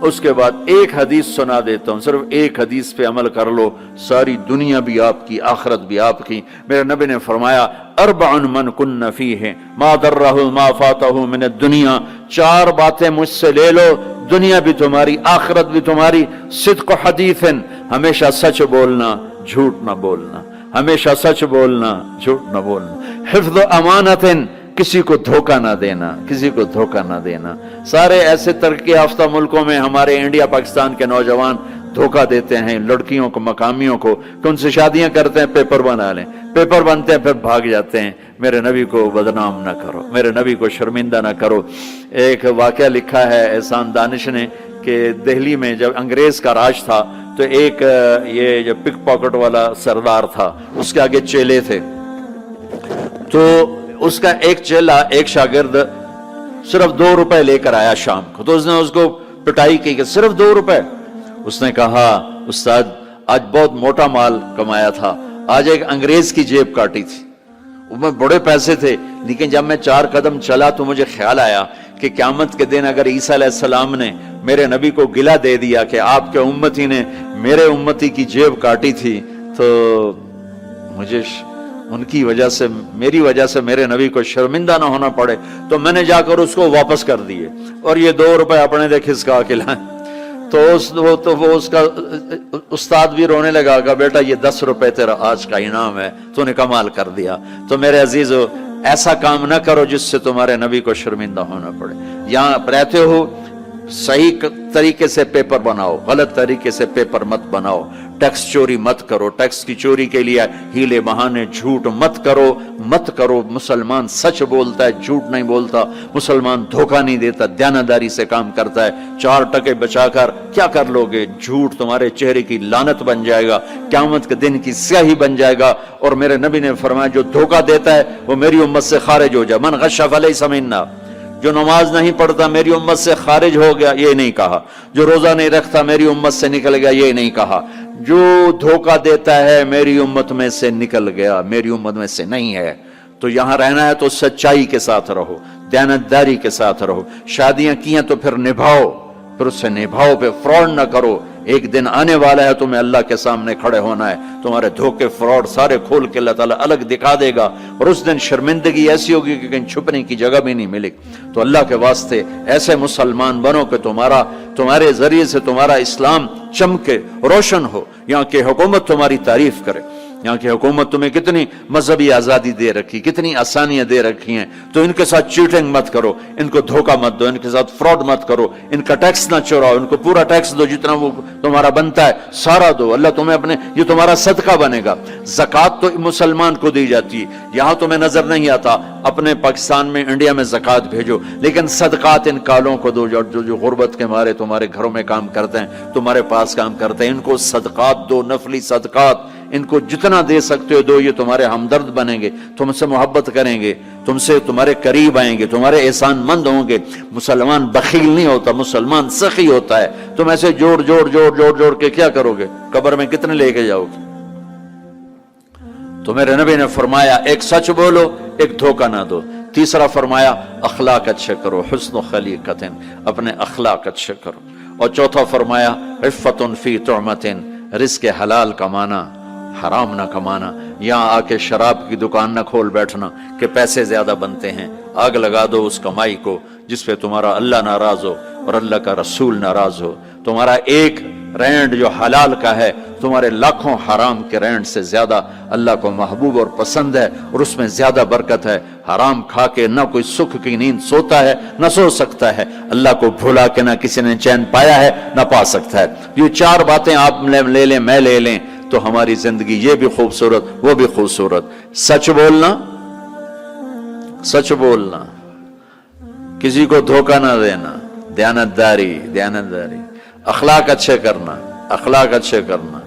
اس کے بعد ایک حدیث سنا دیتا ہوں، صرف ایک حدیث پہ عمل کر لو، ساری دنیا بھی آپ کی، آخرت بھی آپ کی۔ میرے نبی نے فرمایا اربع من کن فیہ ما درہ ما فاتہ من الدنیا، چار باتیں مجھ سے لے لو، دنیا بھی تمہاری، آخرت بھی تمہاری۔ صدق حدیث، ہمیشہ سچ بولنا، جھوٹ نہ بولنا، ہمیشہ سچ بولنا، جھوٹ نہ بولنا۔ حفظ امانت، کسی کو دھوکہ نہ دینا، کسی کو دھوکہ نہ دینا۔ سارے ایسے ترقی یافتہ ملکوں میں ہمارے انڈیا پاکستان کے نوجوان دھوکہ دیتے ہیں لڑکیوں کو، مقامیوں کو، کہ ان سے شادیاں کرتے ہیں، پیپر بنا لیں، پیپر بنتے ہیں پھر بھاگ جاتے ہیں۔ میرے نبی کو بدنام نہ کرو، میرے نبی کو شرمندہ نہ کرو۔ ایک واقعہ لکھا ہے احسان دانش نے کہ دہلی میں جب انگریز کا راج تھا تو ایک یہ جو پک پاکٹ والا سردار تھا، اس کے آگے چیلے تھے، تو اس کا ایک چیلا، ایک شاگرد صرف 2 روپے لے کر آیا شام کو، تو اس نے اس کو پٹائی کی کہ صرف 2 روپے۔ اس نے کہا استاد آج بہت موٹا مال کمایا تھا، آج ایک انگریز کی جیب کاٹی تھی، اس میں بڑے پیسے تھے، لیکن جب میں 4 قدم چلا تو مجھے خیال آیا کہ قیامت کے دن اگر عیسیٰ علیہ السلام نے میرے نبی کو گلہ دے دیا کہ آپ کے امتی نے میرے امتی کی جیب کاٹی تھی، تو مجھے ان کی وجہ سے، میری وجہ سے میرے نبی کو شرمندہ نہ ہونا پڑے، تو میں نے جا کر اس کو واپس کر دیے اور یہ 2 روپے اپنے دے کھسکا کے لائیں۔ تو وہ اس کا استاد بھی رونے لگا کہ بیٹا یہ 10 روپے تیرا آج کا انعام ہے، تو نے کمال کر دیا۔ تو میرے عزیزو، ایسا کام نہ کرو جس سے تمہارے نبی کو شرمندہ ہونا پڑے۔ یہاں رہتے ہو صحیح طریقے سے پیپر بناؤ، غلط طریقے سے پیپر مت بناؤ، ٹیکس چوری مت کرو، ٹیکس کی چوری کے لیے ہیلے بہانے جھوٹ مت کرو۔ مسلمان سچ بولتا ہے، جھوٹ نہیں بولتا، مسلمان دھوکہ نہیں دیتا، دیانتداری سے کام کرتا ہے۔ 4 ٹکے بچا کر کیا کر لو گے؟ جھوٹ تمہارے چہرے کی لعنت بن جائے گا، قیامت کے دن کی سیاہی بن جائے گا۔ اور میرے نبی نے فرمایا جو دھوکہ دیتا ہے وہ میری امت سے خارج ہو جائے، من غش فلیس منا، جو نماز نہیں پڑھتا میری امت سے خارج ہو گیا، یہ نہیں کہا۔ جو روزہ نہیں رکھتا میری امت سے نکل گیا، یہ نہیں کہا۔ جو دھوکہ دیتا ہے میری امت میں سے نکل گیا، میری امت میں سے نہیں ہے۔ تو یہاں رہنا ہے تو سچائی کے ساتھ رہو، دیانتداری کے ساتھ رہو۔ شادیاں کی ہیں تو پھر نبھاؤ، پھر اس سے نبھاؤ، پہ فراڈ نہ کرو۔ ایک دن آنے والا ہے تمہیں اللہ کے سامنے کھڑے ہونا ہے، تمہارے دھوکے فراڈ سارے کھول کے اللہ تعالیٰ الگ دکھا دے گا، اور اس دن شرمندگی ایسی ہوگی کہ کہیں چھپنے کی جگہ بھی نہیں ملے۔ تو اللہ کے واسطے ایسے مسلمان بنو کہ تمہارے ذریعے سے تمہارا اسلام چمکے، روشن ہو، یہاں کی حکومت تمہاری تعریف کرے۔ یہاں کی حکومت تمہیں کتنی مذہبی آزادی دے رکھی، کتنی آسانیاں دے رکھی ہیں، تو ان کے ساتھ چیٹنگ مت کرو، ان کو دھوکہ مت دو، ان کے ساتھ فراڈ مت کرو، ان کا ٹیکس نہ چوراؤ، ان کو پورا ٹیکس دو، جتنا وہ تمہارا بنتا ہے سارا دو، اللہ تمہیں یہ تمہارا صدقہ بنے گا۔ زکوٰۃ تو مسلمان کو دی جاتی ہے، یہاں تمہیں نظر نہیں آتا، اپنے پاکستان میں، انڈیا میں زکوٰۃ بھیجو، لیکن صدقات ان کالوں کو دو جو غربت کے مارے تمہارے گھروں میں کام کرتے ہیں، تمہارے پاس کام کرتے ہیں، ان کو صدقات دو، نفلی صدقات، ان کو جتنا دے سکتے ہو دو، یہ تمہارے ہمدرد بنیں گے، تم سے محبت کریں گے، تم سے تمہارے قریب آئیں گے، تمہارے احسان مند ہوں گے۔ مسلمان بخیل نہیں ہوتا، مسلمان سخی ہوتا ہے۔ تم ایسے جوڑ کے کیا کرو گے؟ قبر میں کتنے لے کے جاؤ گے؟ تو میرے نبی نے فرمایا ایک سچ بولو، ایک دھوکہ نہ دو۔ تیسرا فرمایا اخلاق اچھے کرو، حسن و خلیقت، اپنے اخلاق اچھے کرو۔ اور چوتھا فرمایا عفت فی طعمت، رزق حلال کمانا، حرام نہ کمانا۔ یہاں آ کے شراب کی دکان نہ کھول بیٹھنا کہ پیسے زیادہ بنتے ہیں، آگ لگا دو اس کمائی کو جس پہ تمہارا اللہ ناراض ہو اور اللہ کا رسول ناراض ہو۔ تمہارا ایک رینڈ جو حلال کا ہے تمہارے لاکھوں حرام کے رینڈ سے زیادہ اللہ کو محبوب اور پسند ہے، اور اس میں زیادہ برکت ہے۔ حرام کھا کے نہ کوئی سکھ کی نیند سوتا ہے، نہ سو سکتا ہے۔ اللہ کو بھولا کے نہ کسی نے چین پایا ہے، نہ پا سکتا ہے۔ یہ 4 باتیں آپ لے لیں، میں لے لیں، تو ہماری زندگی یہ بھی خوبصورت، وہ بھی خوبصورت۔ سچ بولنا، کسی کو دھوکہ نہ دینا، دیانتداری، اخلاق اچھے کرنا،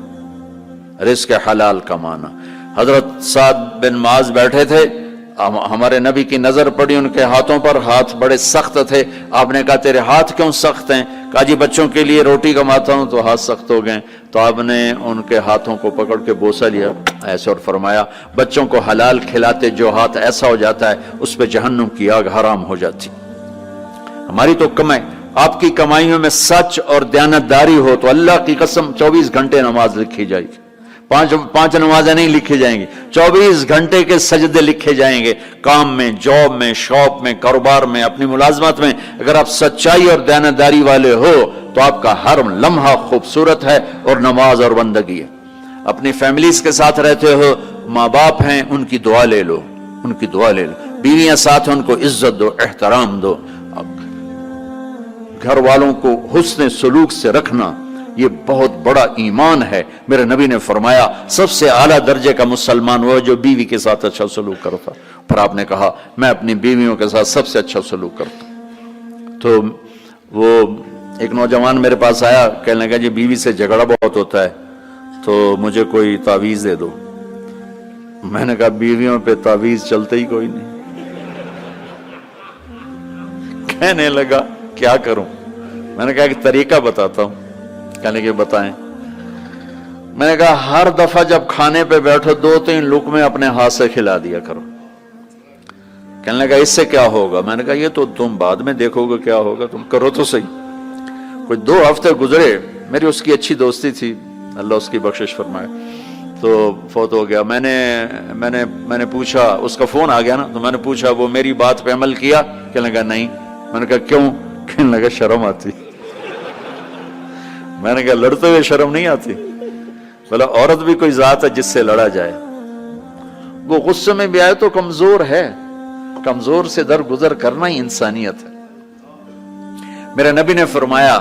رزق حلال کمانا۔ حضرت سعد بن معاذ بیٹھے تھے، ہمارے نبی کی نظر پڑی ان کے ہاتھوں پر، ہاتھ بڑے سخت تھے۔ آپ نے کہا تیرے ہاتھ کیوں سخت ہیں؟ کہا جی بچوں کے لیے روٹی کماتا ہوں تو ہاتھ سخت ہو گئے۔ تو آپ نے ان کے ہاتھوں کو پکڑ کے بوسہ لیا ایسے اور فرمایا بچوں کو حلال کھلاتے جو ہاتھ ایسا ہو جاتا ہے اس پہ جہنم کی آگ حرام ہو جاتی۔ ہماری تو آپ کی کمائیوں میں سچ اور دیانتداری ہو تو اللہ کی قسم 24 گھنٹے نماز لکھی جائے گی. پانچ نمازیں نہیں لکھی جائیں گی, 24 گھنٹے کے سجدے لکھے جائیں گے. کام میں, جاب میں, شاپ میں, کاروبار میں, اپنی ملازمت میں اگر آپ سچائی اور دیانتداری والے ہو تو آپ کا ہر لمحہ خوبصورت ہے اور نماز اور بندگی ہے. اپنی فیملیز کے ساتھ رہتے ہو, ماں باپ ہیں, ان کی دعا لے لو, ان کی دعا لے لو. بیویاں ساتھ ہیں, ان کو عزت دو, احترام دو. گھر والوں کو حسن سلوک سے رکھنا یہ بہت بڑا ایمان ہے. میرے نبی نے فرمایا سب سے اعلیٰ درجے کا مسلمان وہ جو بیوی کے ساتھ اچھا سلوک کرتا. پھر آپ نے کہا میں اپنی بیویوں کے ساتھ سب سے اچھا سلوک کرتا. تو وہ ایک نوجوان میرے پاس آیا, کہنے لگا جی بیوی سے جھگڑا بہت ہوتا ہے تو مجھے کوئی تعویذ دے دو. میں نے کہا بیویوں پہ تعویذ چلتے ہی کوئی نہیں. کہنے لگا کیا کروں؟ میں نے کہا کہ طریقہ بتاتا ہوں. کہنے کے بتائیں. میں نے کہا ہر دفعہ جب کھانے پہ بیٹھو 2-3 لقمے اپنے ہاتھ سے کھلا دیا کرو. کہنے لگا اس سے کیا ہوگا؟ میں نے کہا یہ تو تم بعد میں دیکھو گے کیا ہوگا, تم کرو تو صحیح. کوئی 2 ہفتے گزرے, میری اس کی اچھی دوستی تھی, اللہ اس کی بخشش فرمائے, تو فوت ہو گیا. میں نے پوچھا, اس کا فون آ گیا نا, تو میں نے پوچھا وہ میری بات پہ عمل کیا؟ کہنے لگا نہیں. میں نے کہا کیوں؟ کہنے لگا شرم آتی. میں نے کہا لڑتے ہوئے شرم نہیں آتی؟ بولا عورت بھی کوئی ذات ہے جس سے لڑا جائے. وہ غصے میں بھی آئے تو کمزور ہے, کمزور سے درگزر کرنا ہی انسانیت ہے. میرے نبی نے فرمایا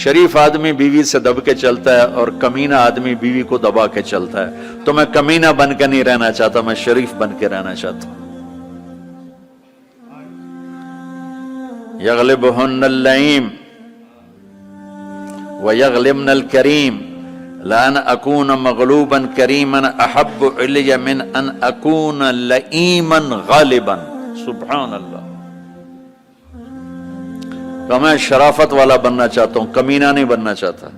شریف آدمی بیوی سے دب کے چلتا ہے اور کمینہ آدمی بیوی کو دبا کے چلتا ہے. تو میں کمینہ بن کے نہیں رہنا چاہتا, میں شریف بن کے رہنا چاہتا ہوں. یغلبہن اللئیم ویغلبن الکریم لان اکون مغلوبا کریما احب علی من ان اکون لئیما غالبا. سبحان اللہ. تو میں شرافت والا بننا چاہتا ہوں, کمینہ نہیں بننا چاہتا.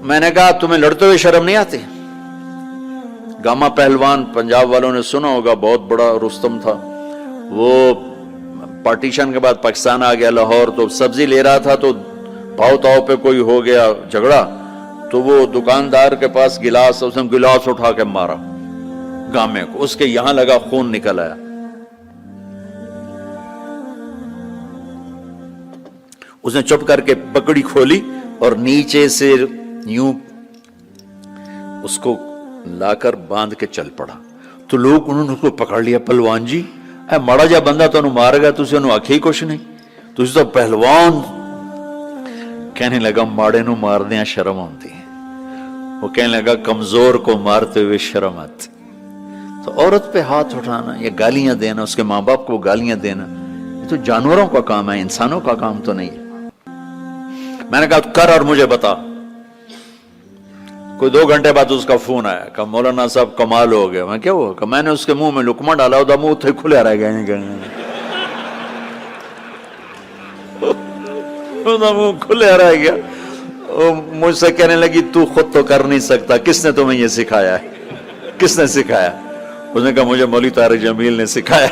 میں نے کہا تمہیں لڑتے ہوئے شرم نہیں آتی؟ گاما پہلوان پنجاب والوں نے سنا ہوگا, بہت بڑا رستم تھا. وہ پارٹیشن کے بعد پاکستان آ گیا لاہور, تو سبزی لے رہا تھا تو پاؤ تاؤ پہ کوئی ہو گیا جھگڑا, تو وہ دکاندار کے پاس گلاس, اس نے گلاس اٹھا کے مارا گامے کو, اس کے یہاں لگا خون نکل آیا. اس نے چپ کر کے پکڑی کھولی اور نیچے سے یوں اس کو لا کر باندھ کے چل پڑا. تو لوگ انہوں نے اس کو پکڑ لیا, پہلوان جی اے مڑا جا بندہ تو انہوں مار گیا, تُسے انہوں آکھی کچھ نہیں, تُسے تو پہلوان. کہنے لگا ماڑے نو مار دیا شرم ہوتی ہے. وہ کہنے لگا کمزور کو مارتے ہوئے شرم آتی. تو عورت پہ ہاتھ اٹھانا یا گالیاں دینا, اس کے ماں باپ کو گالیاں دینا, یہ تو جانوروں کا کام ہے, انسانوں کا کام تو نہیں ہے. میں نے کہا کر اور مجھے بتا. کوئی 2 گھنٹے بعد اس کا فون آیا, کہا مولانا صاحب کمال ہو گیا. میں کیا ہوا؟ کہ میں نے اس کے منہ میں لقمہ ڈالا, وہ منہ تھے کھلے رہ گئے, منہ کھلے رہ گیا. مجھ سے کہنے لگی تو خود تو کر نہیں سکتا, کس نے تمہیں یہ سکھایا ہے؟ کس نے سکھایا؟ اس نے کہا مجھے مولوی طارق جمیل نے سکھایا.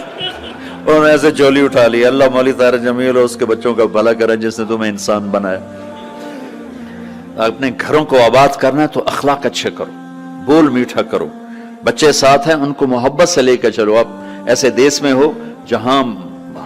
انہوں نے ایسے چولی اٹھا لی, اللہ مولوی طارق جمیل اور اس کے بچوں کا بھلا کرے جس نے تمہیں انسان بنایا. اپنے گھروں کو آباد کرنا ہے تو اخلاق اچھے کرو, بول میٹھا کرو. بچے ساتھ ہیں ان کو محبت سے لے کے چلو. آپ ایسے دیس میں ہو جہاں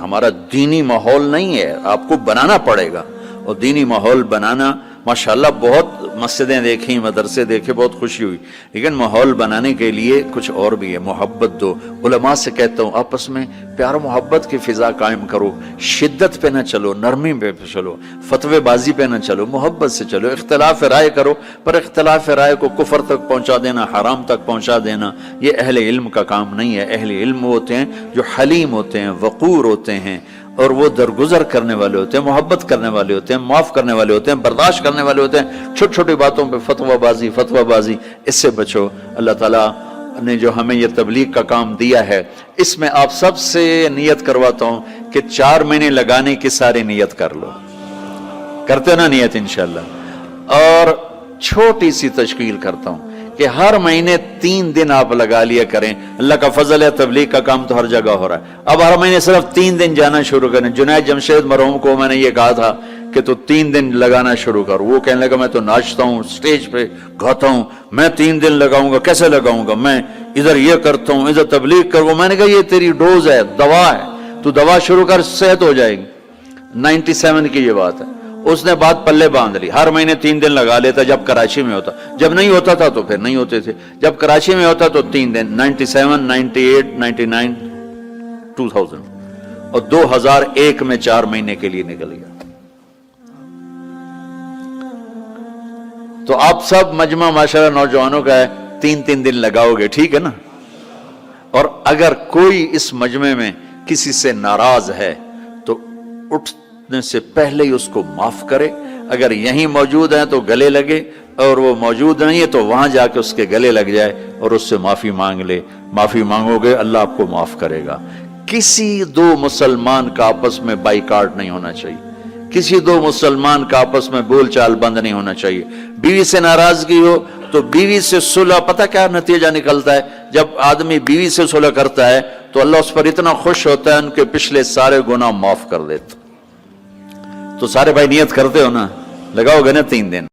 ہمارا دینی ماحول نہیں ہے, آپ کو بنانا پڑے گا. اور دینی ماحول بنانا ماشاءاللہ بہت مسجدیں دیکھیں, مدرسے دیکھے, بہت خوشی ہوئی, لیکن ماحول بنانے کے لیے کچھ اور بھی ہے. محبت دو. علماء سے کہتا ہوں آپس میں پیار و محبت کی فضا قائم کرو. شدت پہ نہ چلو, نرمی پہ چلو, فتوے بازی پہ نہ چلو, محبت سے چلو. اختلاف رائے کرو, پر اختلاف رائے کو کفر تک پہنچا دینا, حرام تک پہنچا دینا, یہ اہل علم کا کام نہیں ہے. اہل علم ہوتے ہیں جو حلیم ہوتے ہیں, وقور ہوتے ہیں, اور وہ درگزر کرنے والے ہوتے ہیں, محبت کرنے والے ہوتے ہیں, معاف کرنے والے ہوتے ہیں, برداشت کرنے والے ہوتے ہیں. چھوٹی چھوٹی باتوں پہ فتوہ بازی اس سے بچو. اللہ تعالیٰ نے جو ہمیں یہ تبلیغ کا کام دیا ہے, اس میں آپ سب سے نیت کرواتا ہوں کہ 4 مہینے لگانے کی ساری نیت کر لو. کرتے نا نیت انشاءاللہ. اور چھوٹی سی تشکیل کرتا ہوں کہ ہر مہینے 3 دن آپ لگا لیا کریں. اللہ کا فضل ہے، تبلیغ کا کام تو ہر جگہ ہو رہا ہے. اب ہر مہینے صرف 3 دن جانا شروع کریں. جنید جمشید مرحوم کو میں نے یہ کہا تھا کہ تو 3 دن لگانا شروع کر. وہ کہنے لگا میں تو ناچتا ہوں، سٹیج پہ گاتا ہوں، میں 3 دن لگاؤں گا. کیسے لگاؤں گا؟ میں ادھر یہ کرتا ہوں، ادھر تبلیغ کروں. میں نے کہا یہ تیری ڈوز ہے، دوا ہے، تو دوا شروع کر، صحت ہو جائے گی. 97 کی یہ بات ہے. اس نے بات پلے باندھ لی. ہر مہینے 3 دن لگا لیتا جب کراچی میں ہوتا. جب نہیں ہوتا تھا تو پھر نہیں ہوتے تھے. جب کراچی میں ہوتا تو 3 دن. 97 98 99 2000 اور 2001 میں 4 مہینے کے لیے نکل گیا. تو آپ سب مجمع ماشاءاللہ نوجوانوں کا ہے، 3 دن لگاؤ گے، ٹھیک ہے نا؟ اور اگر کوئی اس مجمع میں کسی سے ناراض ہے تو اٹھنے سے پہلے ہی اس کو معاف کرے. اگر یہیں موجود ہیں تو گلے لگے، اور وہ موجود نہیں ہے تو وہاں جا کے اس کے گلے لگ جائے اور اس سے معافی مانگ لے. معافی مانگو گے اللہ آپ کو معاف کرے گا. کسی 2 مسلمان کا آپس میں بائیکاٹ نہیں ہونا چاہیے. کسی 2 مسلمان کا آپس میں بول چال بند نہیں ہونا چاہیے. بیوی سے ناراضگی ہو تو بیوی سے صلح. پتہ کیا نتیجہ نکلتا ہے؟ جب آدمی بیوی سے صلح کرتا ہے تو اللہ اس پر اتنا خوش ہوتا ہے ان کے پچھلے سارے گناہ معاف کر دیتا. تو سارے بھائی نیت کرتے ہو نا؟ لگاؤ گے نا 3 دن.